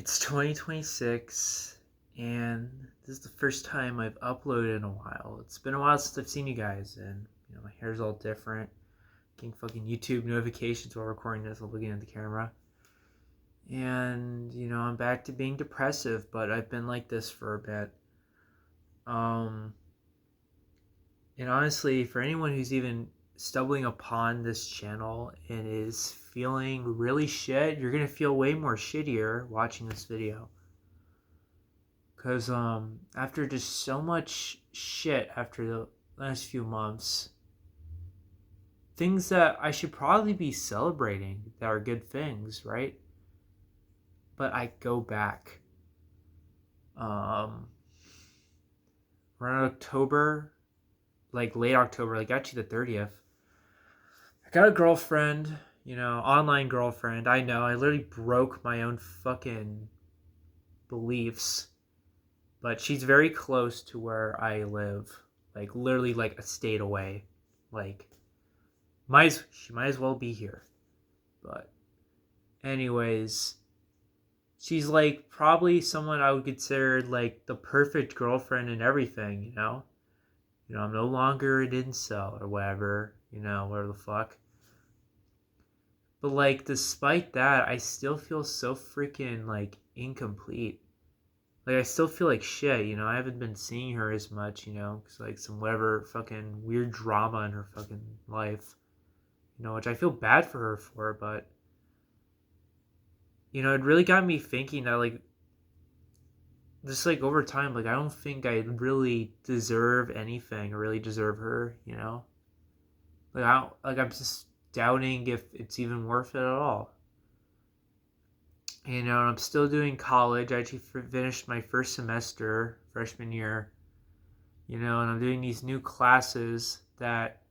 It's 2026, and this is the first time I've uploaded in a while. It's been a while since I've seen you guys, and my hair's all different. Getting fucking YouTube notifications while recording this while looking at the camera. And, I'm back to being depressive, but I've been like this for a bit. Um, and honestly, for anyone who's even stumbling upon this channel and is feeling really shit, you're gonna feel way more shittier watching this video. Because after just so much shit after the last few months, things that I should probably be celebrating that are good things, right? But I go back. Around October, like late October, like actually the 30th, I got a girlfriend, online girlfriend. I know, I literally broke my own fucking beliefs, but she's very close to where I live, like literally like a state away. Like, she might as well be here. But anyways, she's like probably someone I would consider like the perfect girlfriend and everything. I'm no longer an incel or whatever, whatever the fuck. But like, despite that, I still feel so freaking like incomplete. Like, I still feel like shit. I haven't been seeing her as much, because like some whatever fucking weird drama in her fucking life, which I feel bad for her for, but it really got me thinking that like, just like over time, like I don't think I really deserve anything or really deserve her. Like I'm just doubting if it's even worth it at all. And I'm still doing college. I actually finished my first semester freshman year. And I'm doing these new classes that,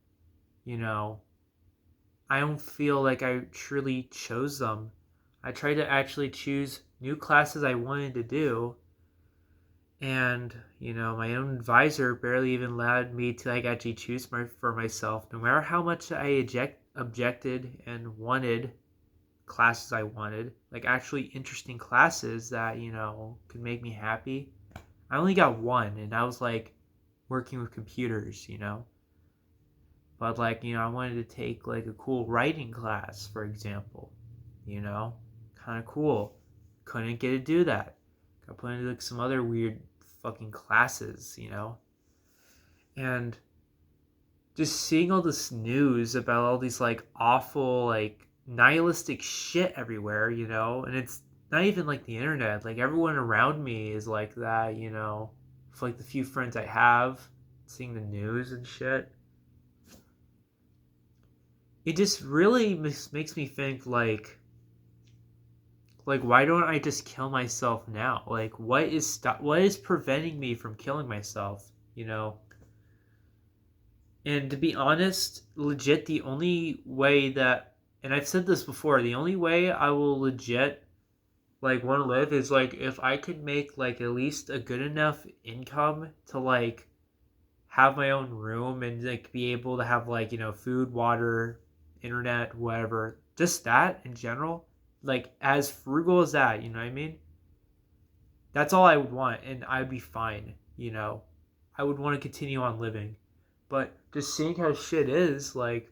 I don't feel like I truly chose them. I tried to actually choose new classes I wanted to do, and my own advisor barely even allowed me to like actually choose for myself. No matter how much I objected and wanted classes I wanted, like actually interesting classes that could make me happy, I only got one, and that was like working with computers. But like, I wanted to take like a cool writing class, for example. Kind of cool. Couldn't get to do that. Got put into like some other weird fucking classes. And just seeing all this news about all these like awful, like nihilistic shit everywhere. And it's not even like the internet. Like everyone around me is like that. For like the few friends I have, seeing the news and shit. It just really makes me think like why don't I just kill myself now? Like what is preventing me from killing myself? And to be honest, legit the only way that, and I've said this before, the only way I will legit like want to live is like if I could make like at least a good enough income to like have my own room and like be able to have like food, water, internet, whatever, just that in general, like as frugal as that, you know what I mean? That's all I would want, and I'd be fine. I would want to continue on living. But just seeing how shit is, like,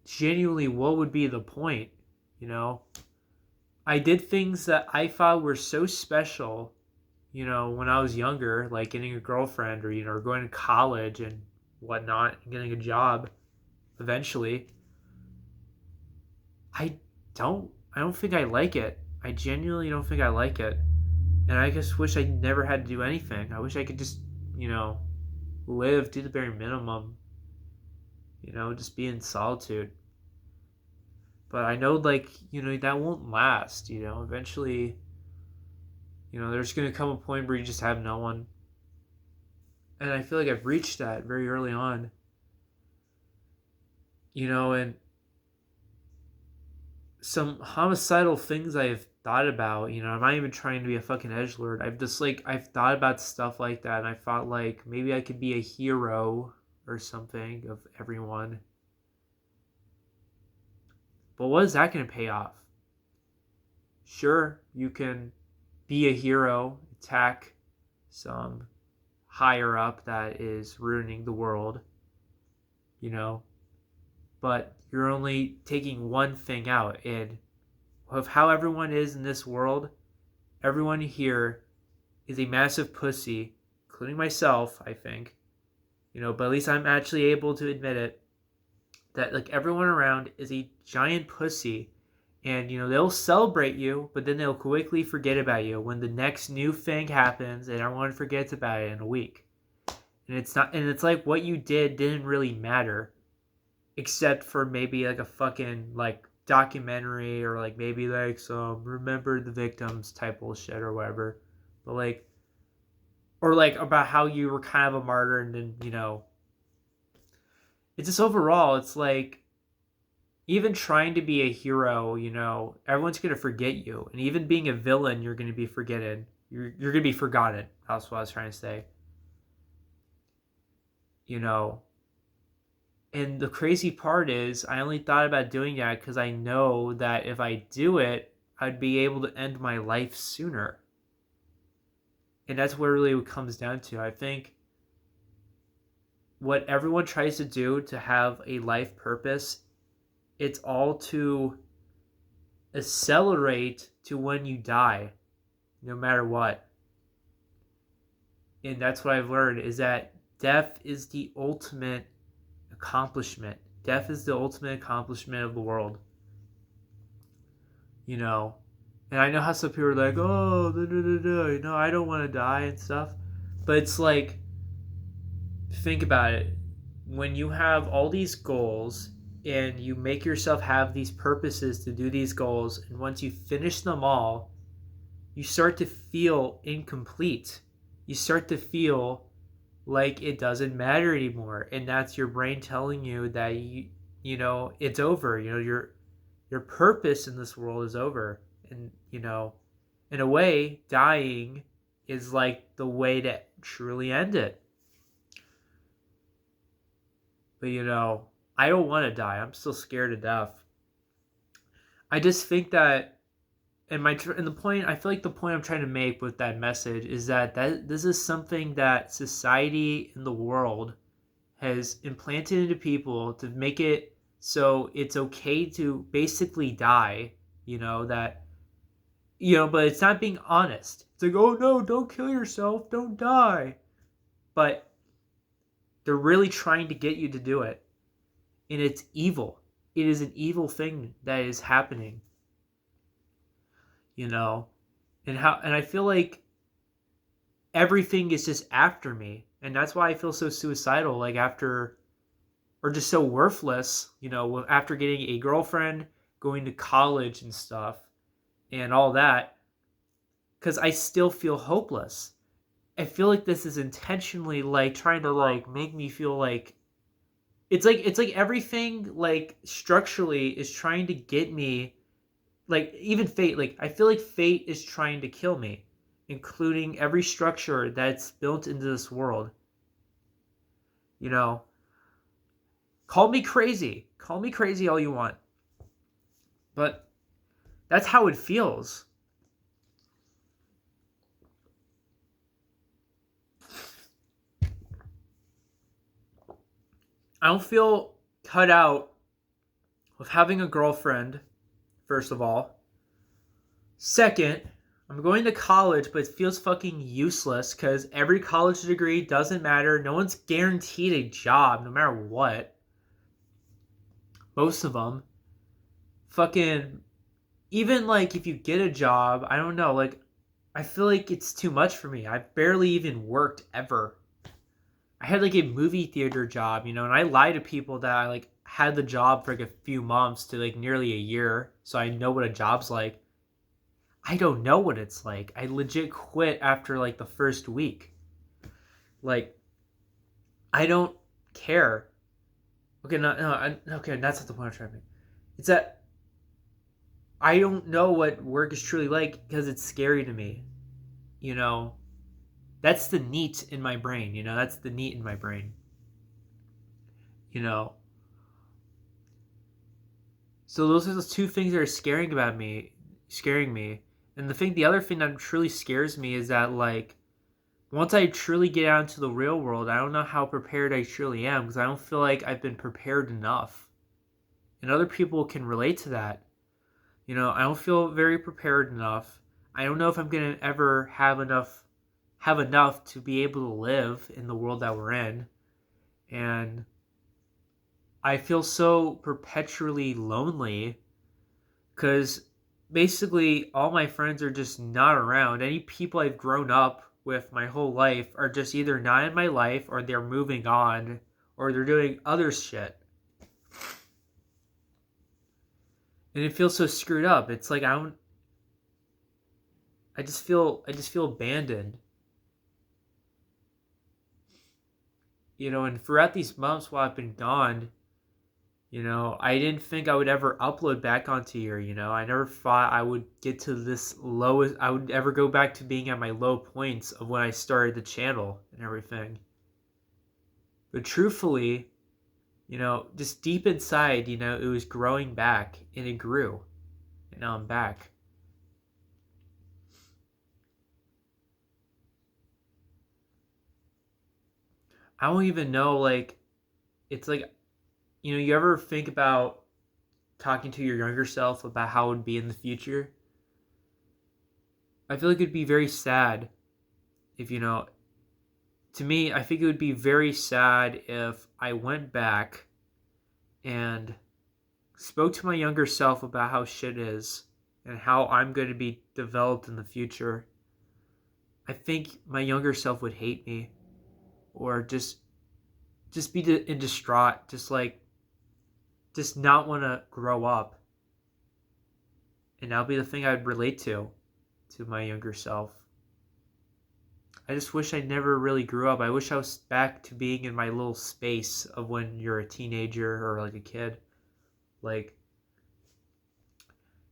genuinely, what would be the point? You know, I did things that I thought were so special, when I was younger, like getting a girlfriend or, going to college and whatnot, and getting a job eventually. I I don't think I like it. I genuinely don't think I like it. And I just wish I never had to do anything. I wish I could just, live, do the bare minimum, just be in solitude. But I know, like, that won't last. Eventually, there's going to come a point where you just have no one. And I feel like I've reached that very early on. And some homicidal things I've thought about, I'm not even trying to be a fucking edgelord. I've thought about stuff like that, and I thought, like, maybe I could be a hero or something of everyone. But what is that going to pay off? sure, you can be a hero, attack some higher up that is ruining the world, you know, but you're only taking one thing out. And of how everyone is in this world, everyone here is a massive pussy, including myself, I think, but at least I'm actually able to admit it, that like everyone around is a giant pussy. And they'll celebrate you, but then they'll quickly forget about you when the next new thing happens, and everyone forgets about it in a week. And it's like what you didn't really matter, except for maybe like a fucking like documentary, or like maybe like some remember the victims type bullshit or whatever. But like, or like about how you were kind of a martyr, and then it's just overall, it's like, even trying to be a hero, everyone's going to forget you. And even being a villain, you're going to be forgotten. You're going to be forgotten. That's what I was trying to say. And the crazy part is, I only thought about doing that because I know that if I do it, I'd be able to end my life sooner. And that's what really it comes down to. I think what everyone tries to do to have a life purpose, it's all to accelerate to when you die, no matter what. And that's what I've learned, is that death is the ultimate accomplishment. Death is the ultimate accomplishment of the world. And I know how some people are like, oh, I don't want to die and stuff. But it's like, think about it. When you have all these goals and you make yourself have these purposes to do these goals, and once you finish them all, you start to feel incomplete. You start to feel like it doesn't matter anymore, and that's your brain telling you that it's over. Your purpose in this world is over. And in a way, dying is like the way to truly end it. But I don't want to die. I'm still scared to death. I just think that, and the point, I feel like the point I'm trying to make with that message is that this is something that society and the world has implanted into people to make it so it's okay to basically die. But it's not being honest. It's like, oh no, don't kill yourself, don't die. But they're really trying to get you to do it. And it's evil. It is an evil thing that is happening. And I feel like everything is just after me. And that's why I feel so suicidal, like after, or just so worthless, after getting a girlfriend, going to college and stuff, and all that, because I still feel hopeless. I feel like this is intentionally like trying to like make me feel like it's like everything like structurally is trying to get me, like even fate, like I feel like fate is trying to kill me, including every structure that's built into this world. Call me crazy all you want, but that's how it feels. I don't feel cut out with having a girlfriend, first of all. Second, I'm going to college, but it feels fucking useless because every college degree doesn't matter. No one's guaranteed a job, no matter what. Most of them. Fucking, even like if you get a job, I don't know, like I feel like it's too much for me. I've barely even worked ever. I had like a movie theater job, and I lie to people that I like had the job for like a few months to like nearly a year, so I know what a job's like. I don't know what it's like. I legit quit after like the first week. Like, I don't care. Okay, okay, that's not the point I'm trying to make. It's that I don't know what work is truly like because it's scary to me. That's the neat in my brain. That's the neat in my brain. So those are the two things that are scaring about me. scaring me. And the other thing that truly scares me is that, like, once I truly get out into the real world, I don't know how prepared I truly am, because I don't feel like I've been prepared enough. And other people can relate to that. I don't feel very prepared enough. I don't know if I'm gonna ever have enough to be able to live in the world that we're in. And I feel so perpetually lonely because basically all my friends are just not around. Any people I've grown up with my whole life are just either not in my life, or they're moving on, or they're doing other shit. And it feels so screwed up. It's like I just feel abandoned. And throughout these months while I've been gone, I didn't think I would ever upload back onto here. I never thought I would get to this lowest, I would ever go back to being at my low points of when I started the channel and everything. But truthfully, just deep inside, it was growing back, and it grew. And now I'm back. I don't even know, like, it's like, you ever think about talking to your younger self about how it would be in the future? I feel like it'd be very sad if, to me, I think it would be very sad if I went back and spoke to my younger self about how shit is and how I'm going to be developed in the future. I think my younger self would hate me, or just be in distraught, just not want to grow up. And that'll be the thing I'd relate to my younger self. I just wish I never really grew up. I wish I was back to being in my little space of when you're a teenager or like a kid. Like,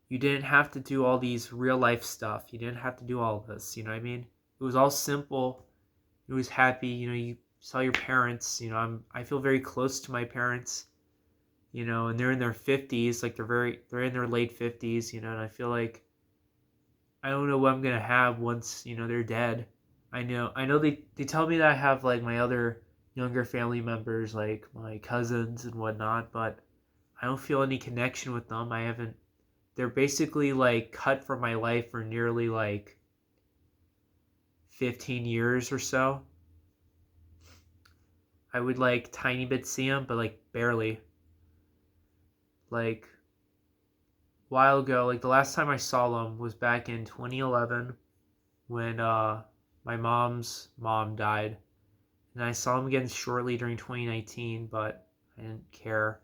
you didn't have to do all these real life stuff. You didn't have to do all of this, you know what I mean? It was all simple. It was happy, you saw your parents, I feel very close to my parents, and they're in their 50s, like they're in their late 50s, and I feel like I don't know what I'm going to have once, they're dead. I know they tell me that I have like my other younger family members, like my cousins and whatnot, but I don't feel any connection with them. They're basically like cut from my life for nearly like 15 years or so. I would like tiny bit see them, but like barely. Like a while ago, like the last time I saw them was back in 2011 when my mom's mom died. And I saw them again shortly during 2019, but I didn't care.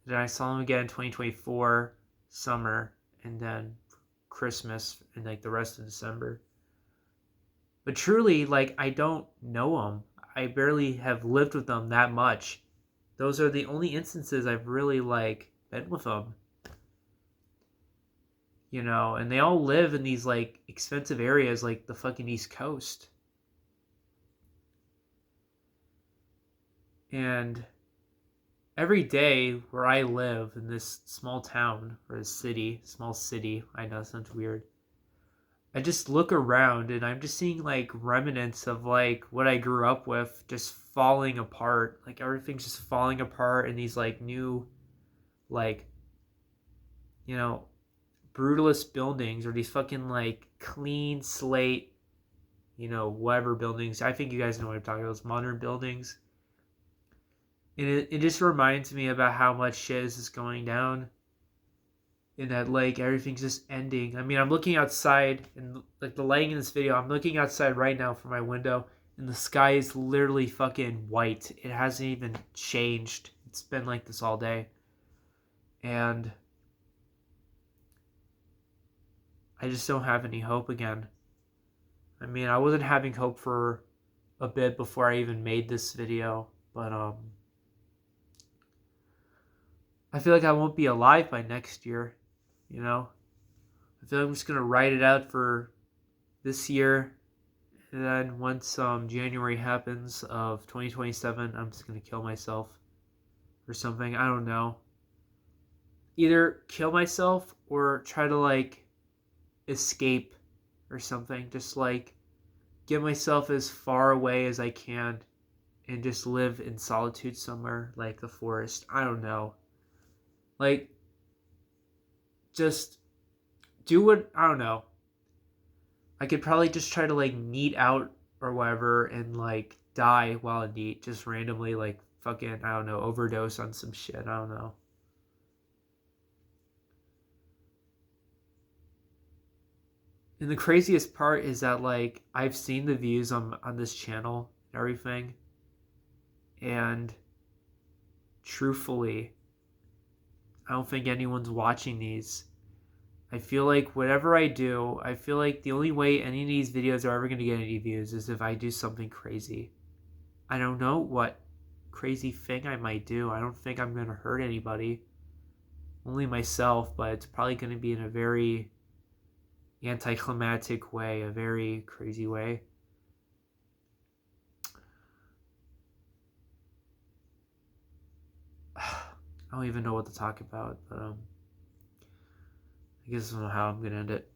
Then I saw them again in 2024 summer, and then Christmas, and like the rest of December. But truly, like, I don't know them. I barely have lived with them that much. Those are the only instances I've really like been with them. And they all live in these like expensive areas like the fucking East Coast. And every day where I live in this small town or a small city, I know it sounds weird. I just look around and I'm just seeing like remnants of like what I grew up with just falling apart. Like everything's just falling apart in these like new, like, brutalist buildings, or these fucking like clean slate, whatever buildings. I think you guys know what I'm talking about, those modern buildings. And it just reminds me about how much shit is just going down. And that like everything's just ending. I mean, I'm looking outside, and like the lighting in this video, I'm looking outside right now from my window, and the sky is literally fucking white. It hasn't even changed. It's been like this all day. And I just don't have any hope again. I mean, I wasn't having hope for a bit before I even made this video, but I feel like I won't be alive by next year, I feel like I'm just going to write it out for this year, and then once January happens of 2027, I'm just going to kill myself or something. I don't know. Either kill myself or try to like escape or something. Just like get myself as far away as I can and just live in solitude somewhere like the forest. I don't know. Like, just do what, I don't know. I could probably just try to like neat out or whatever and like die while I neat, just randomly like fucking, I don't know, overdose on some shit. I don't know. And the craziest part is that like I've seen the views on this channel and everything, and truthfully, I don't think anyone's watching these. I feel like whatever I do, I feel like the only way any of these videos are ever going to get any views is if I do something crazy. I don't know what crazy thing I might do. I don't think I'm going to hurt anybody. Only myself, but it's probably going to be in a very anticlimactic way, a very crazy way. I don't even know what to talk about, but I guess I don't know how I'm going to end it.